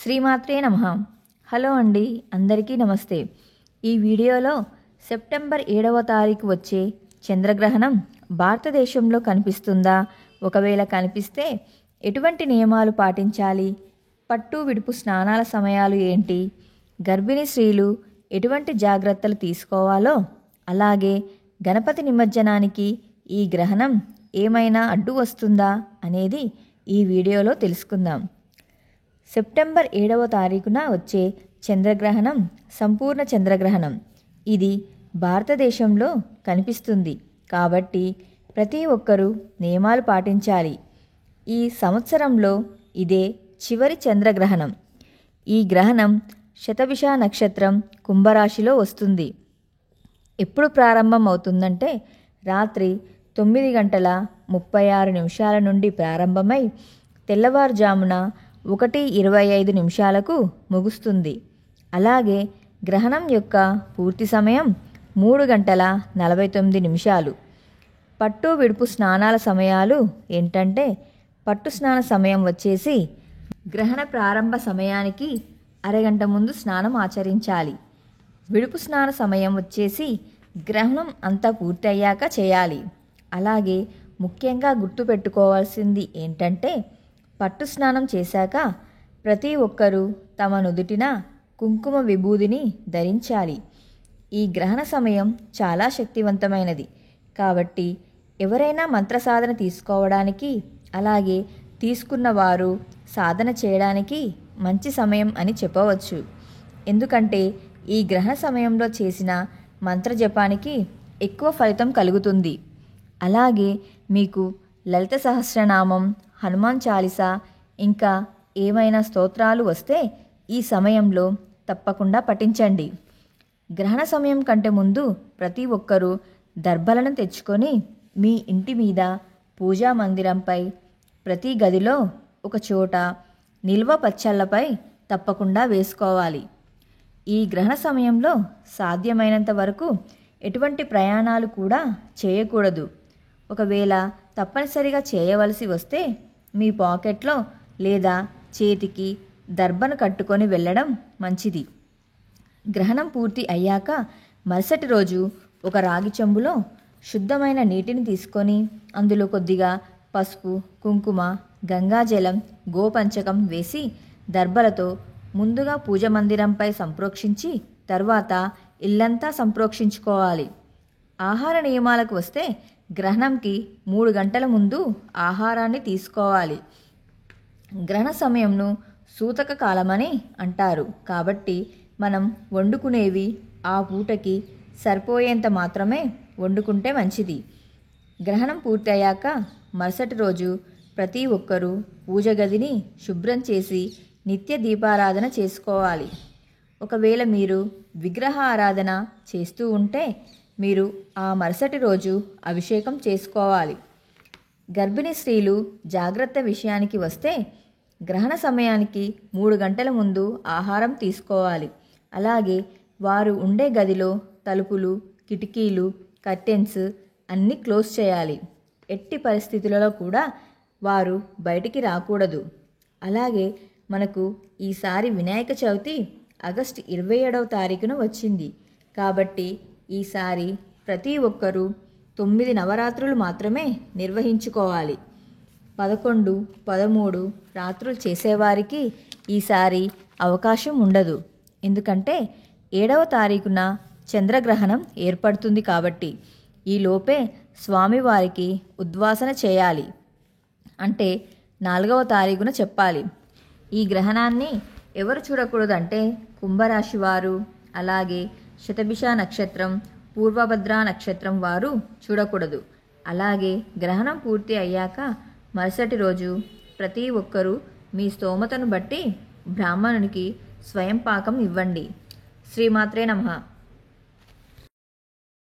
శ్రీమాత్రే నమః. హలో అండి, అందరికీ నమస్తే. ఈ వీడియోలో సెప్టెంబర్ 7వ తారీఖు వచ్చే చంద్రగ్రహణం భారతదేశంలో కనిపిస్తుందా, ఒకవేళ కనిపిస్తే ఎటువంటి నియమాలు పాటించాలి, పట్టు విడుపు స్నానాల సమయాలు ఏంటి, గర్భిణీ స్త్రీలు ఎటువంటి జాగ్రత్తలు తీసుకోవాలో, అలాగే గణపతి నిమజ్జనానికి ఈ గ్రహణం ఏమైనా అడ్డు వస్తుందా అనేది ఈ వీడియోలో తెలుసుకుందాం. సెప్టెంబర్ 7వ తారీఖున వచ్చే చంద్రగ్రహణం సంపూర్ణ చంద్రగ్రహణం. ఇది భారతదేశంలో కనిపిస్తుంది కాబట్టి ప్రతి ఒక్కరూ నియమాలు పాటించాలి. ఈ సంవత్సరంలో ఇదే చివరి చంద్రగ్రహణం. ఈ గ్రహణం శతభిష నక్షత్రం కుంభరాశిలో వస్తుంది. ఎప్పుడు ప్రారంభం అవుతుందంటే రాత్రి 9:36 నుండి ప్రారంభమై తెల్లవారుజామున 1:25 ముగుస్తుంది. అలాగే గ్రహణం యొక్క పూర్తి సమయం 3:49. పట్టు విడుపు స్నానాల సమయాలు ఏంటంటే, పట్టు స్నాన సమయం వచ్చేసి గ్రహణ ప్రారంభ సమయానికి అరగంట ముందు స్నానం ఆచరించాలి. విడుపు స్నాన సమయం వచ్చేసి గ్రహణం అంతా పూర్తి అయ్యాక చేయాలి. అలాగే ముఖ్యంగా గుర్తుపెట్టుకోవాల్సింది ఏంటంటే, పట్టు స్నానం చేశాక ప్రతి ఒక్కరూ తమ నుదుటిన కుంకుమ విభూదిని ధరించాలి. ఈ గ్రహణ సమయం చాలా శక్తివంతమైనది కాబట్టి ఎవరైనా మంత్ర సాధన తీసుకోవడానికి, అలాగే తీసుకున్న వారు సాధన చేయడానికి మంచి సమయం అని చెప్పవచ్చు. ఎందుకంటే ఈ గ్రహణ సమయంలో చేసిన మంత్ర జపానికి ఎక్కువ ఫలితం కలుగుతుంది. అలాగే మీకు లలిత సహస్రనామం, హనుమాన్ చాలీసా, ఇంకా ఏమైనా స్తోత్రాలు వస్తే ఈ సమయంలో తప్పకుండా పఠించండి. గ్రహణ సమయం కంటే ముందు ప్రతి ఒక్కరూ దర్భలను తెచ్చుకొని మీ ఇంటి మీద, పూజా మందిరంపై, ప్రతి గదిలో ఒక చోట నిల్వ పచ్చళ్ళపై తప్పకుండా వేసుకోవాలి. ఈ గ్రహణ సమయంలో సాధ్యమైనంత వరకు ఎటువంటి ప్రయాణాలు కూడా చేయకూడదు. ఒకవేళ తప్పనిసరిగా చేయవలసి వస్తే మీ పాకెట్లో లేదా చేతికి దర్భను కట్టుకొని వెళ్ళడం మంచిది. గ్రహణం పూర్తి అయ్యాక మరుసటి రోజు ఒక రాగి చెంబులో శుద్ధమైన నీటిని తీసుకొని అందులో కొద్దిగా పసుపు, కుంకుమ, గంగాజలం, గోపంచకం వేసి దర్భలతో ముందుగా పూజ మందిరంపై సంప్రోక్షించి తర్వాత ఇల్లంతా సంప్రోక్షించుకోవాలి. ఆహార నియమాలకు వస్తే గ్రహణంకి 3 గంటల ముందు ఆహారాన్ని తీసుకోవాలి. గ్రహణ సమయంను సూతక కాలమని అంటారు కాబట్టి మనం వండుకునేవి ఆ పూటకి సరిపోయేంత మాత్రమే వండుకుంటే మంచిది. గ్రహణం పూర్తి అయ్యాక మరుసటి రోజు ప్రతి ఒక్కరూ పూజ గదిని శుభ్రం చేసి నిత్య దీపారాధన చేసుకోవాలి. ఒకవేళ మీరు విగ్రహ ఆరాధన చేస్తూ ఉంటే మీరు ఆ మరుసటి రోజు అభిషేకం చేసుకోవాలి. గర్భిణీ స్త్రీలు జాగ్రత్త విషయానికి వస్తే గ్రహణ సమయానికి 3 గంటల ముందు ఆహారం తీసుకోవాలి. అలాగే వారు ఉండే గదిలో తలుపులు, కిటికీలు, కర్టెన్స్ అన్నీ క్లోజ్ చేయాలి. ఎట్టి పరిస్థితులలో కూడా వారు బయటికి రాకూడదు. అలాగే మనకు ఈసారి వినాయక చవితి ఆగస్టు 27వ తారీఖున వచ్చింది కాబట్టి ఈసారి ప్రతి ఒక్కరూ 9 నవరాత్రులు మాత్రమే నిర్వహించుకోవాలి. 11, 13 రాత్రులు చేసేవారికి ఈసారి అవకాశం ఉండదు. ఎందుకంటే 7వ తారీఖున చంద్రగ్రహణం ఏర్పడుతుంది కాబట్టి ఈలోపే స్వామివారికి ఉద్వాసన చేయాలి. అంటే 4వ తారీఖున చెప్పాలి. ఈ గ్రహణాన్ని ఎవరు చూడకూడదంటే కుంభరాశి వారు, అలాగే శతభిష నక్షత్రం, పూర్వభద్ర నక్షత్రం వారు చూడకూడదు. అలాగే గ్రహణం పూర్తి అయ్యాక మరుసటి రోజు ప్రతి ఒక్కరూ మీ స్తోమతను బట్టి బ్రాహ్మణునికి స్వయం పాకం ఇవ్వండి. శ్రీమాత్రే నమః.